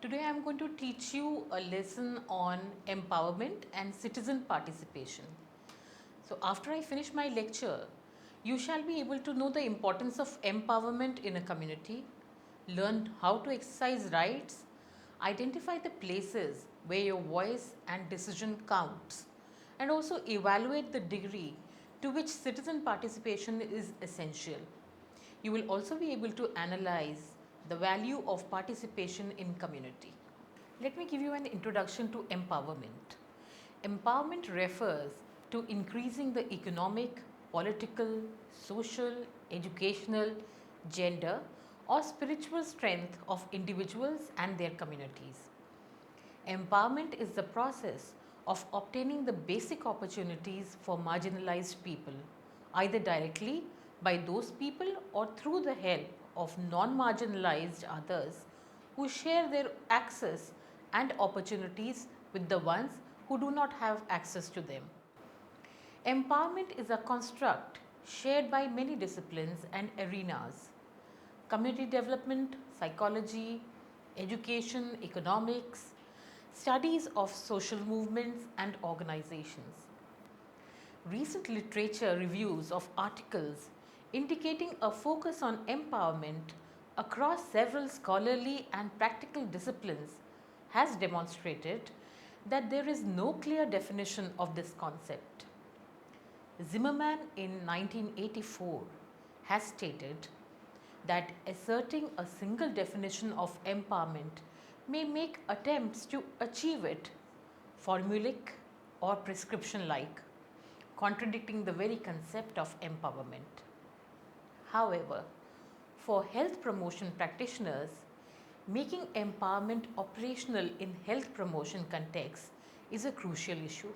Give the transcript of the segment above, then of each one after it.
Today I am going to teach you a lesson on empowerment and citizen participation. So after I finish my lecture, you shall be able to know the importance of empowerment in a community, learn how to exercise rights, identify the places where your voice and decision counts, and also evaluate the degree to which citizen participation is essential. You will also be able to analyze the value of participation in community. Let me give you an introduction to empowerment. Empowerment refers to increasing the economic, political, social, educational, gender, or spiritual strength of individuals and their communities. Empowerment is the process of obtaining the basic opportunities for marginalized people, either directly by those people or through the help of non marginalized others who share their access and opportunities with the ones who do not have access to them. Empowerment is a construct shared by many disciplines and arenas: community development, psychology, education, economics, studies of social movements and organizations. Recent literature reviews of articles indicating a focus on empowerment across several scholarly and practical disciplines has demonstrated that there is no clear definition of this concept. Zimmerman in 1984 has stated that asserting a single definition of empowerment may make attempts to achieve it formulaic or prescription like, contradicting the very concept of empowerment. However, for health promotion practitioners, making empowerment operational in health promotion context is a crucial issue.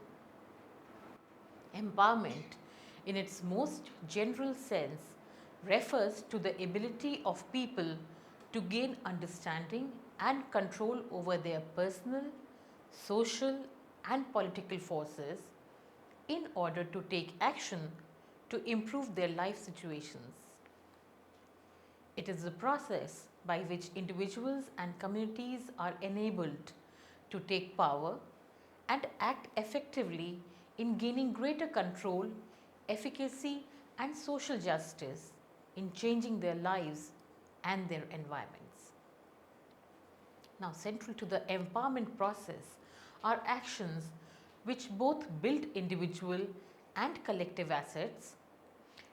Empowerment, in its most general sense, refers to the ability of people to gain understanding and control over their personal, social, and political forces in order to take action to improve their life situations. It is a process by which individuals and communities are enabled to take power and act effectively in gaining greater control, efficacy, and social justice in changing their lives and their environments. Now, central to the empowerment process are actions which both build individual and collective assets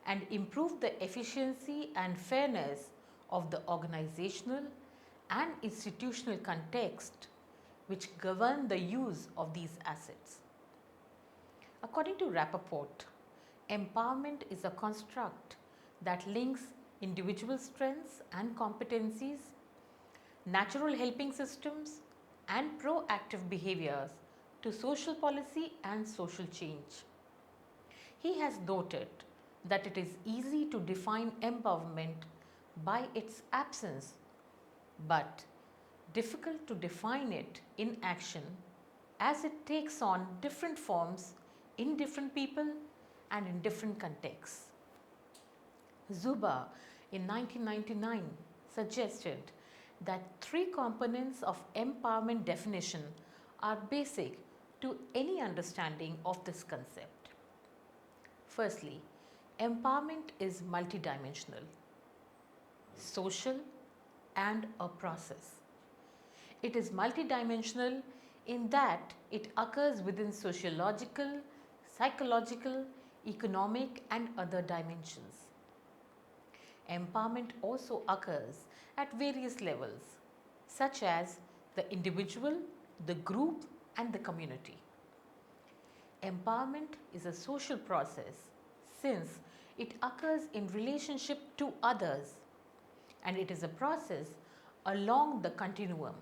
and improve the efficiency and fairness of the organizational and institutional context which govern the use of these assets. According to Rappaport, empowerment is a construct that links individual strengths and competencies, natural helping systems, and proactive behaviors to social policy and social change. He has noted that it is easy to define empowerment by its absence, but difficult to define it in action as it takes on different forms in different people and in different contexts. Zuba in 1999 suggested that three components of empowerment definition are basic to any understanding of this concept. Firstly, empowerment is multidimensional, social, and a process. It is multidimensional in that it occurs within sociological, psychological, economic, and other dimensions. Empowerment also occurs at various levels, such as the individual, the group, and the community. Empowerment is a social process since it occurs in relationship to others, and it is a process along the continuum.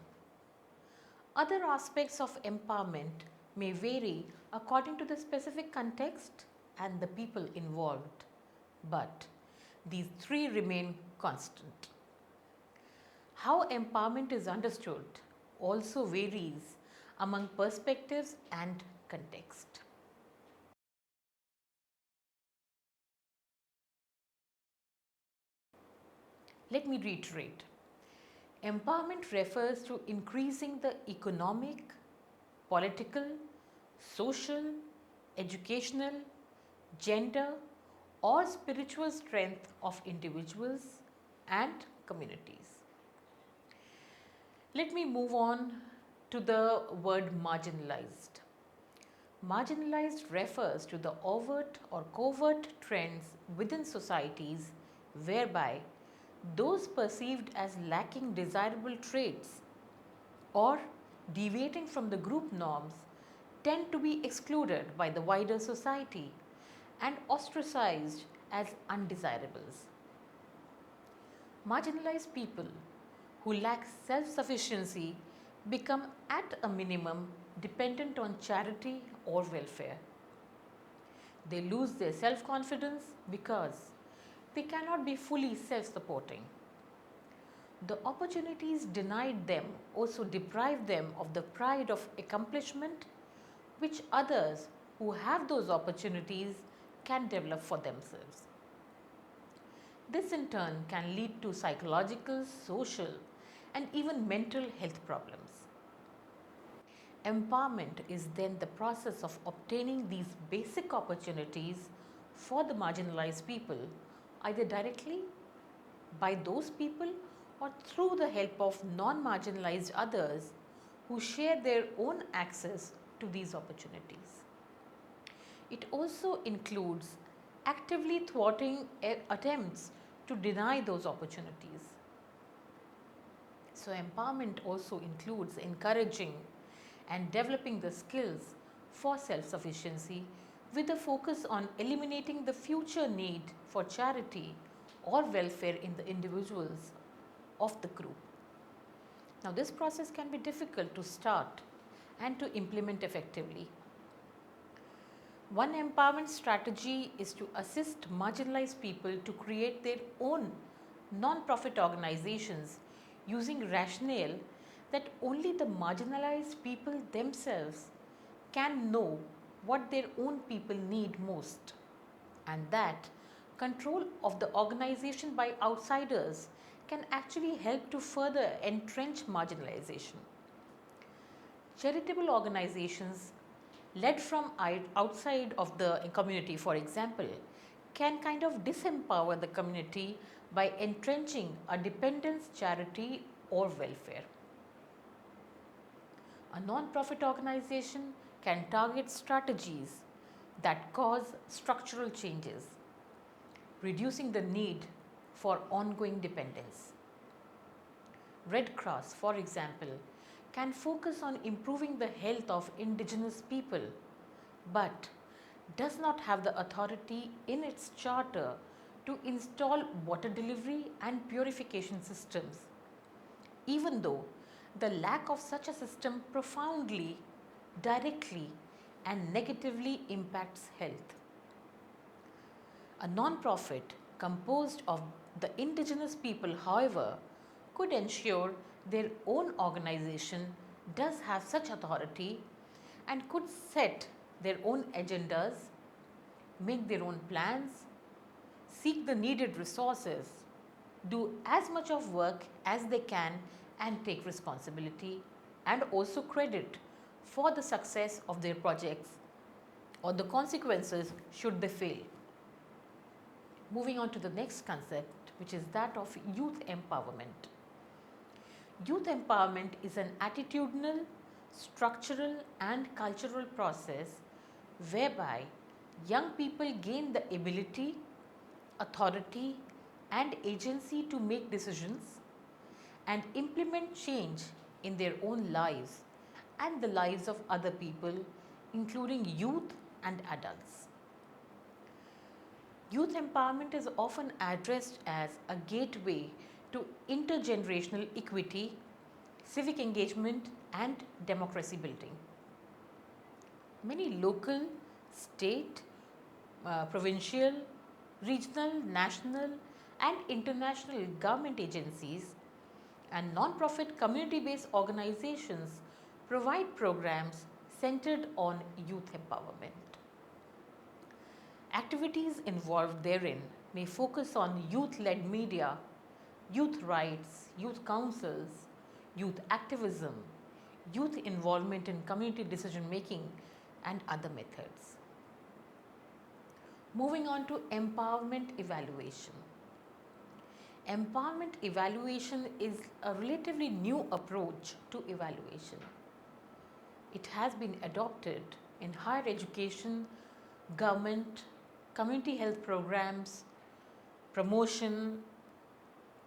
Other aspects of empowerment may vary according to the specific context and the people involved, but these three remain constant. How empowerment is understood also varies among perspectives and context. Let me reiterate. Empowerment refers to increasing the economic, political, social, educational, gender, or spiritual strength of individuals and communities. Let me move on to the word marginalized. Marginalized refers to the overt or covert trends within societies whereby those perceived as lacking desirable traits or deviating from the group norms tend to be excluded by the wider society and ostracized as undesirables. Marginalized people who lack self sufficiency become at a minimum dependent on charity or welfare. They lose their self confidence because they cannot be fully self supporting. The opportunities denied them also deprive them of the pride of accomplishment which others who have those opportunities can develop for themselves. This in turn can lead to psychological, social, and even mental health problems. Empowerment is then the process of obtaining these basic opportunities for the marginalized people, either directly by those people or through the help of non marginalized others who share their own access to these opportunities. It also includes actively thwarting attempts to deny those opportunities. So, empowerment also includes encouraging and developing the skills for self sufficiency with a focus on eliminating the future need for charity or welfare in the individuals of the group. Now, this process can be difficult to start and to implement effectively. One empowerment strategy is to assist marginalized people to create their own non profit organizations using rationale that only the marginalized people themselves can know what their own people need most, and that control of the organization by outsiders can actually help to further entrench marginalization. Charitable organizations led from outside of the community, for example, can kind of disempower the community by entrenching a dependence charity or welfare. A non-profit organization can target strategies that cause structural changes, reducing the need for ongoing dependence. Red Cross, for example, can focus on improving the health of indigenous people but does not have the authority in its charter to install water delivery and purification systems, even though the lack of such a system profoundly, directly, and negatively impacts health. A non-profit composed of the indigenous people, however, could ensure their own organization does have such authority and could set their own agendas, make their own plans, seek the needed resources, do as much of work as they can, and take responsibility and also credit for the success of their projects or the consequences should they fail. Moving on to the next concept, which is that of youth empowerment. Youth empowerment is an attitudinal, structural, and cultural process whereby young people gain the ability, authority, and agency to make decisions and implement change in their own lives and the lives of other people, including youth and adults. Youth empowerment is often addressed as a gateway to intergenerational equity, civic engagement, and democracy building. Many local, state, provincial, regional, national, and international government agencies and non-profit community-based organizations provide programs centered on youth empowerment. Activities involved therein may focus on youth-led media, youth rights, youth councils, youth activism, youth involvement in community decision making, and other methods. Moving on to empowerment evaluation. Empowerment evaluation is a relatively new approach to evaluation. It has been adopted in higher education, government, community health programs, promotion,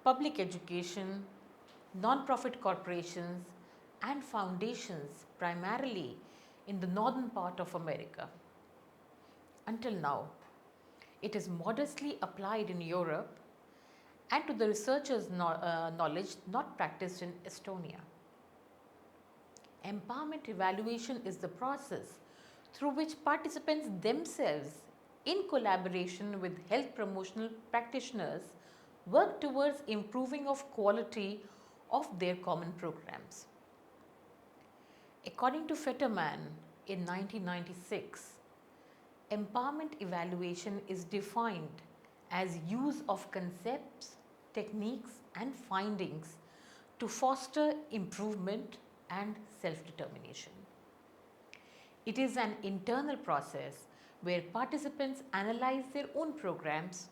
public education, non-profit corporations, and foundations primarily in the northern part of America. Until now, it is modestly applied in Europe and to the researchers' knowledge not practiced in Estonia. Empowerment evaluation is the process through which participants themselves, in collaboration with health promotional practitioners, work towards improving of quality of their common programs. According to Fetterman in 1996, empowerment evaluation is defined as use of concepts, techniques and findings to foster improvement and self-determination. It is an internal process where participants analyze their own programs,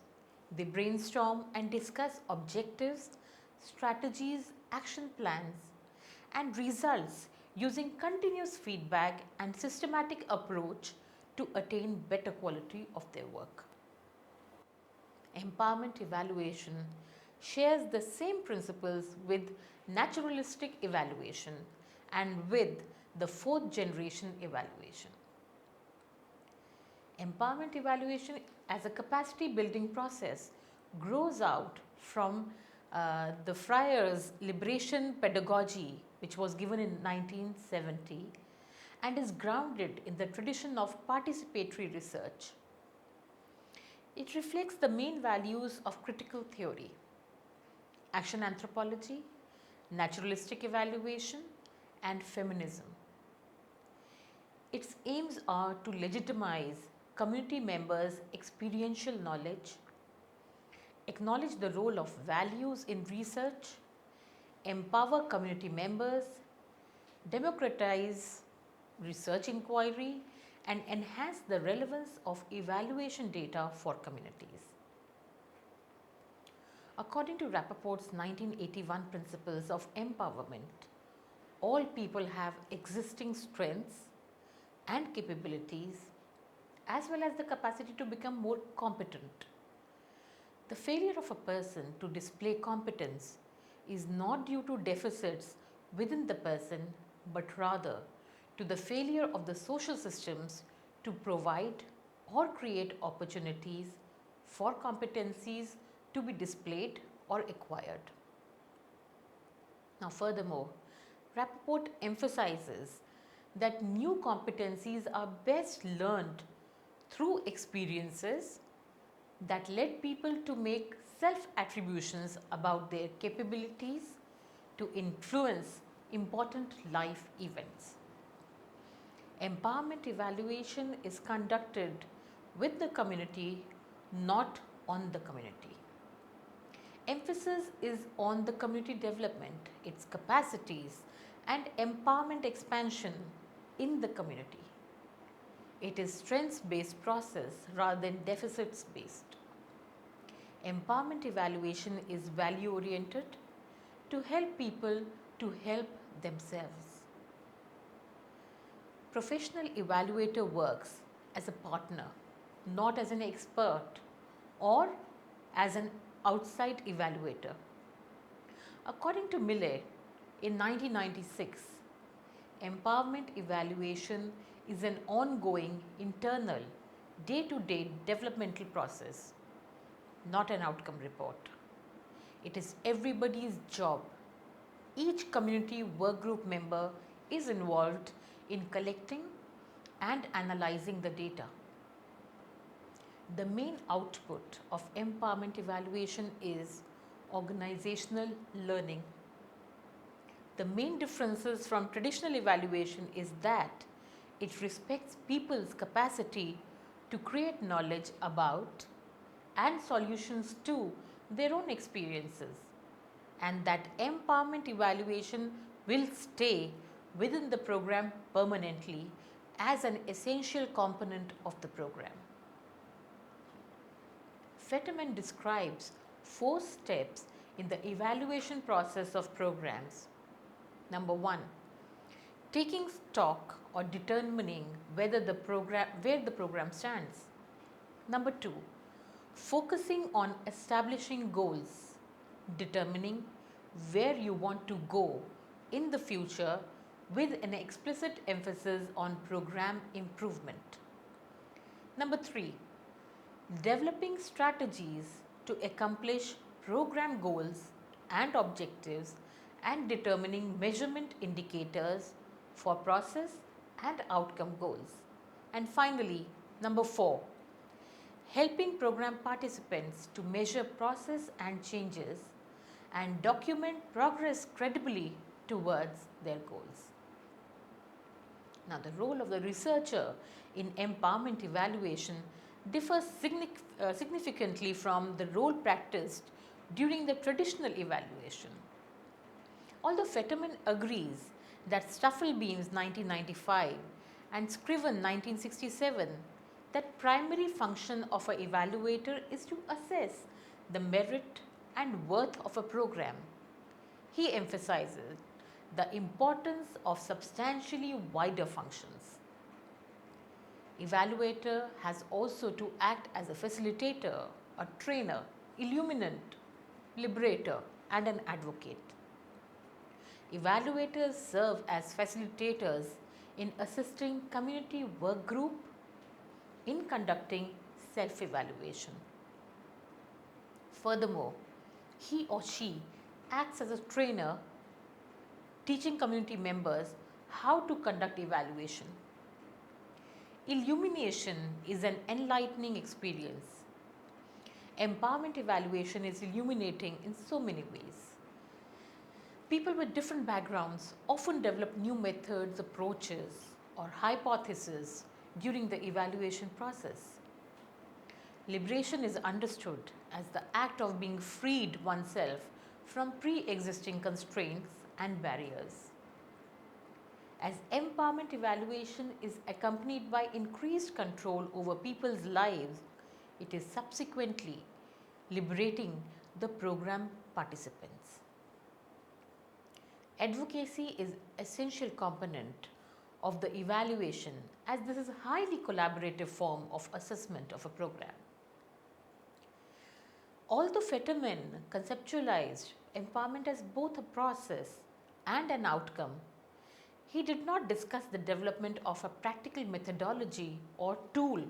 they brainstorm and discuss objectives, strategies, action plans, and results using continuous feedback and systematic approach to attain better quality of their work. Empowerment evaluation shares the same principles with naturalistic evaluation and with the fourth generation evaluation. Empowerment evaluation as a capacity building process grows out from the Friars' liberation pedagogy, which was given in 1970 and is grounded in the tradition of participatory research. It reflects the main values of critical theory, action anthropology, naturalistic evaluation, and feminism. Its aims are to legitimize community members' experiential knowledge, acknowledge the role of values in research, empower community members, democratize research inquiry, and enhance the relevance of evaluation data for communities. According to Rappaport's 1981 principles of empowerment, all people have existing strengths and capabilities as well as the capacity to become more competent. The failure of a person to display competence is not due to deficits within the person, but rather to the failure of the social systems to provide or create opportunities for competencies to be displayed or acquired. Now, furthermore, Rappaport emphasizes that new competencies are best learned through experiences that led people to make self-attributions about their capabilities to influence important life events. Empowerment evaluation is conducted with the community, not on the community. Emphasis is on the community development, its capacities, and empowerment expansion in the community. It is strengths-based process rather than deficits-based. Empowerment evaluation is value-oriented to help people to help themselves. Professional evaluator works as a partner, not as an expert or as an outside evaluator. According to Millet, in 1996, empowerment evaluation is an ongoing, internal, day-to-day developmental process, not an outcome report. It is everybody's job. Each community work group member is involved in collecting and analyzing the data. The main output of empowerment evaluation is organizational learning. The main differences from traditional evaluation is that it respects people's capacity to create knowledge about and solutions to their own experiences. and that empowerment evaluation will stay within the program permanently as an essential component of the program. Fetterman describes 4 steps in the evaluation process of programs. Number 1, taking stock or determining where the program stands. Number 2, focusing on establishing goals, determining where you want to go in the future with an explicit emphasis on program improvement. Number 3, developing strategies to accomplish program goals and objectives and determining measurement indicators for process and outcome goals. And finally, number 4, helping program participants to measure process and changes and document progress credibly towards their goals. Now, the role of the researcher in empowerment evaluation differs significantly from the role practiced during the traditional evaluation. Although Fetterman agrees that Stufflebeam's 1995 and Scriven 1967 that primary function of an evaluator is to assess the merit and worth of a program, he emphasizes the importance of substantially wider functions. Evaluator has also to act as a facilitator, a trainer, illuminant, liberator, and an advocate. Evaluators serve as facilitators in assisting community work group in conducting self-evaluation. Furthermore, he or she acts as a trainer teaching community members how to conduct evaluation. Illumination is an enlightening experience. Empowerment evaluation is illuminating in so many ways. People with different backgrounds often develop new methods, approaches, or hypotheses during the evaluation process. Liberation is understood as the act of being freed oneself from pre-existing constraints and barriers. As empowerment evaluation is accompanied by increased control over people's lives, it is subsequently liberating the program participants. Advocacy is an essential component of the evaluation, as this is a highly collaborative form of assessment of a program. Although Fetterman conceptualized empowerment as both a process and an outcome, he did not discuss the development of a practical methodology or tool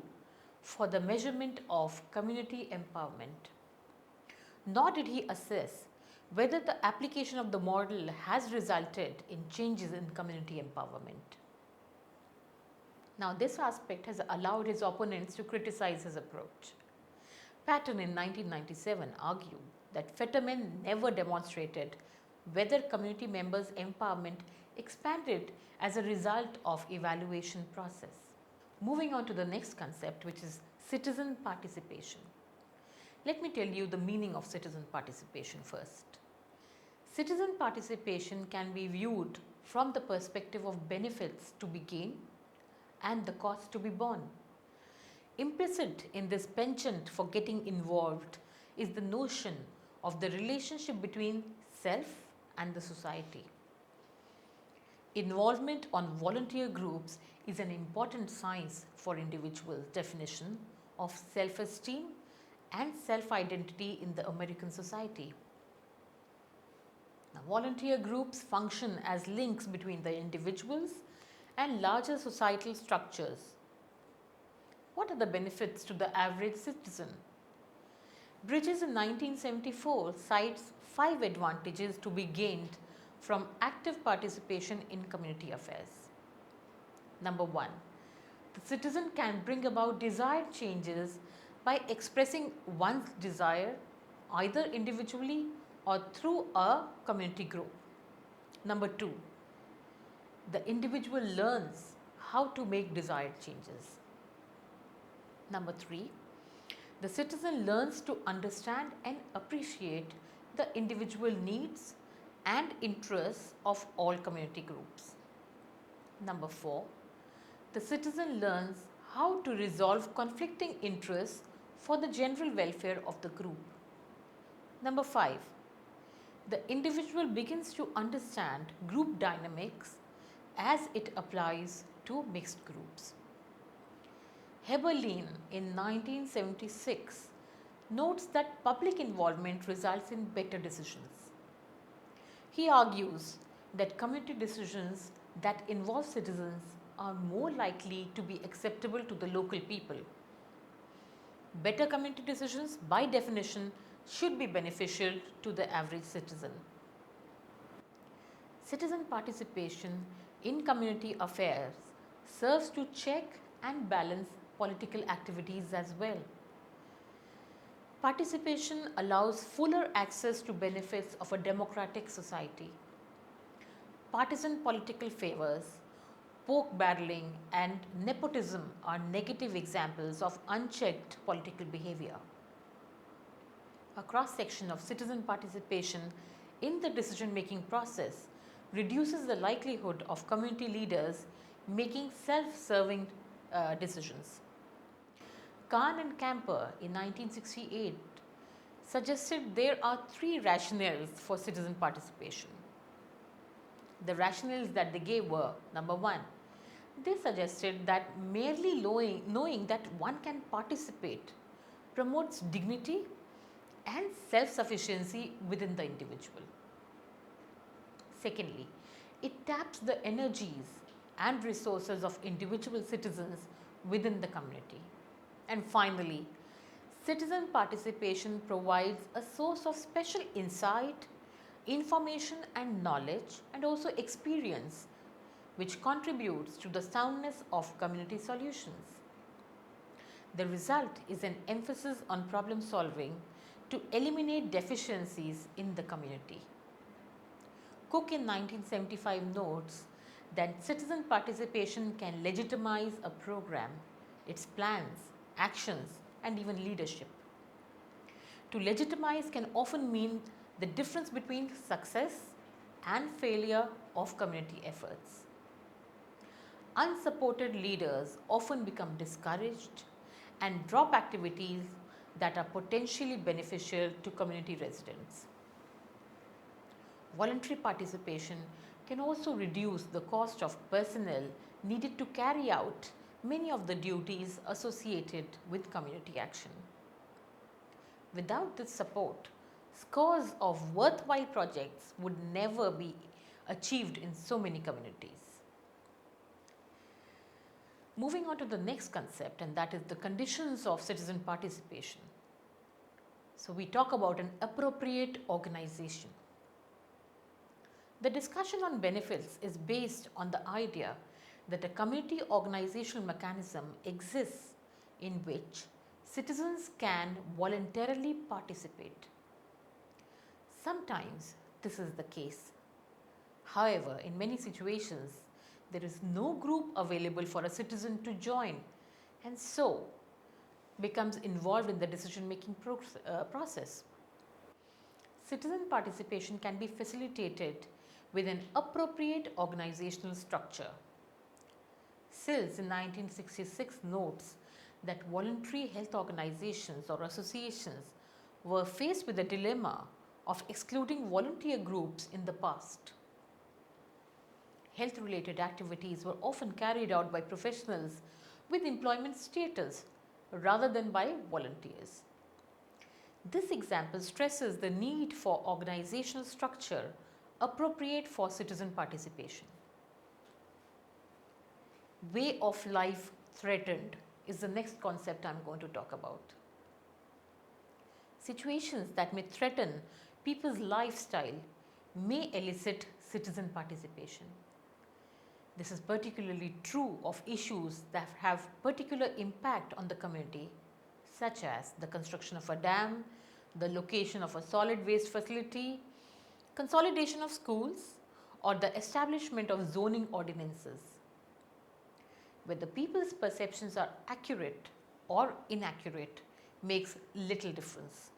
for the measurement of community empowerment. Nor did he assess whether the application of the model has resulted in changes in community empowerment. Now, this aspect has allowed his opponents to criticize his approach. Patton in 1997 argued that Fetterman never demonstrated whether community members' empowerment expanded as a result of evaluation process. Moving on to the next concept, which is citizen participation. Let me tell you the meaning of citizen participation first. Citizen participation can be viewed from the perspective of benefits to be gained and the cost to be borne. Implicit in this penchant for getting involved is the notion of the relationship between self and the society. Involvement on volunteer groups is an important science for individuals' definition of self-esteem and self-identity in the American society. Now, volunteer groups function as links between the individuals and larger societal structures. What are the benefits to the average citizen? Bridges in 1974 cites 5 advantages to be gained from active participation in community affairs. Number 1, the citizen can bring about desired changes by expressing one's desire either individually or through a community group. Number 2, the individual learns how to make desired changes. Number 3, the citizen learns to understand and appreciate the individual needs and interests of all community groups. Number 4, the citizen learns how to resolve conflicting interests for the general welfare of the group. Number 5, the individual begins to understand group dynamics as it applies to mixed groups. Heberlein in 1976 notes that public involvement results in better decisions. He argues that community decisions that involve citizens are more likely to be acceptable to the local people. Better community decisions, by definition, should be beneficial to the average citizen. Citizen participation in community affairs serves to check and balance political activities as well. Participation allows fuller access to benefits of a democratic society. Partisan political favors, poke barreling, and nepotism are negative examples of unchecked political behavior. A cross section of citizen participation in the decision making process reduces the likelihood of community leaders making self serving decisions. Kahn and Camper in 1968 suggested there are three rationales for citizen participation. The rationales that they gave were: number 1, they suggested that merely knowing that one can participate promotes dignity and self sufficiency within the individual. Secondly, it taps the energies and resources of individual citizens within the community. And finally, citizen participation provides a source of special insight, information, and knowledge, and also experience, which contributes to the soundness of community solutions. The result is an emphasis on problem solving to eliminate deficiencies in the community. Cook in 1975 notes that citizen participation can legitimize a program, its plans, actions, and even leadership. To legitimize can often mean the difference between success and failure of community efforts. Unsupported leaders often become discouraged and drop activities that are potentially beneficial to community residents. Voluntary participation can also reduce the cost of personnel needed to carry out many of the duties associated with community action. Without this support, scores of worthwhile projects would never be achieved in so many communities. Moving on to the next concept, and that is the conditions of citizen participation. So, we talk about an appropriate organization. The discussion on benefits is based on the idea that a community organizational mechanism exists in which citizens can voluntarily participate. Sometimes this is the case. However, in many situations, there is no group available for a citizen to join, and so becomes involved in the decision making process. Citizen participation can be facilitated with an appropriate organizational structure. Sills in 1966 notes that voluntary health organizations or associations were faced with the dilemma of excluding volunteer groups in the past. Health-related activities were often carried out by professionals with employment status rather than by volunteers. This example stresses the need for organizational structure appropriate for citizen participation. Way of life threatened is the next concept I am going to talk about. Situations that may threaten people's lifestyle may elicit citizen participation. This is particularly true of issues that have particular impact on the community, such as the construction of a dam, the location of a solid waste facility, consolidation of schools, or the establishment of zoning ordinances. Whether people's perceptions are accurate or inaccurate makes little difference.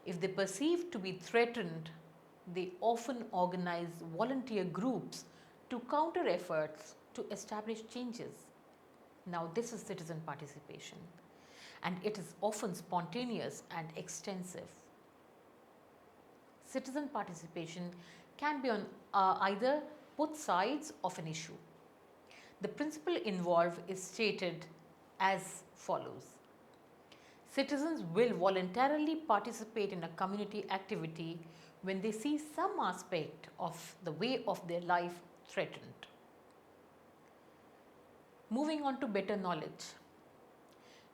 If they perceive to be threatened, they often organize volunteer groups to counter efforts to establish changes. Now, this is citizen participation, and it is often spontaneous and extensive. Citizen participation can be on either both sides of an issue. The principle involved is stated as follows. Citizens will voluntarily participate in a community activity when they see some aspect of the way of their life threatened. Moving on to better knowledge.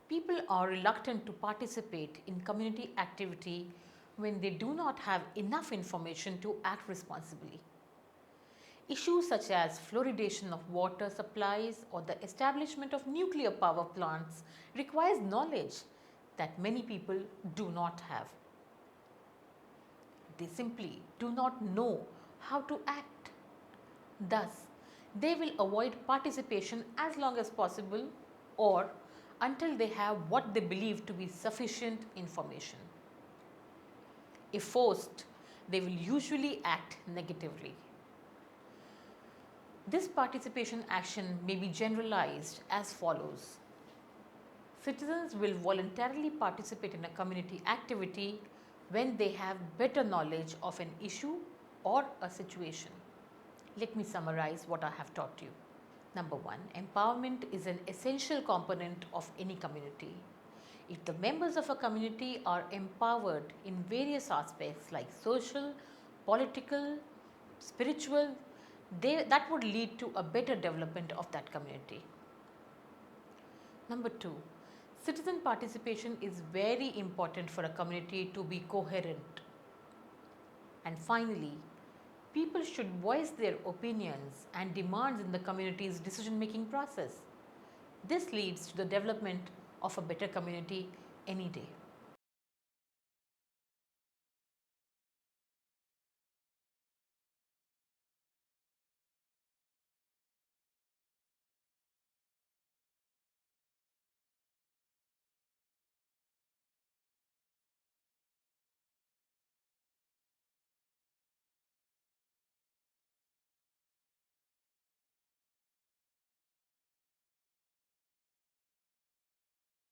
People are reluctant to participate in community activity when they do not have enough information to act responsibly. Issues such as fluoridation of water supplies or the establishment of nuclear power plants requires knowledge that many people do not have. They simply do not know how to act. Thus, they will avoid participation as long as possible or until they have what they believe to be sufficient information. If forced, they will usually act negatively. This participation action may be generalized as follows. Citizens will voluntarily participate in a community activity when they have better knowledge of an issue or a situation. Let me summarize what I have taught you. Number one, empowerment is an essential component of any community. If the members of a community are empowered in various aspects like social, political, spiritual, that would lead to a better development of that community. Number two, citizen participation is very important for a community to be coherent. And finally, people should voice their opinions and demands in the community's decision-making process. This leads to the development of a better community any day.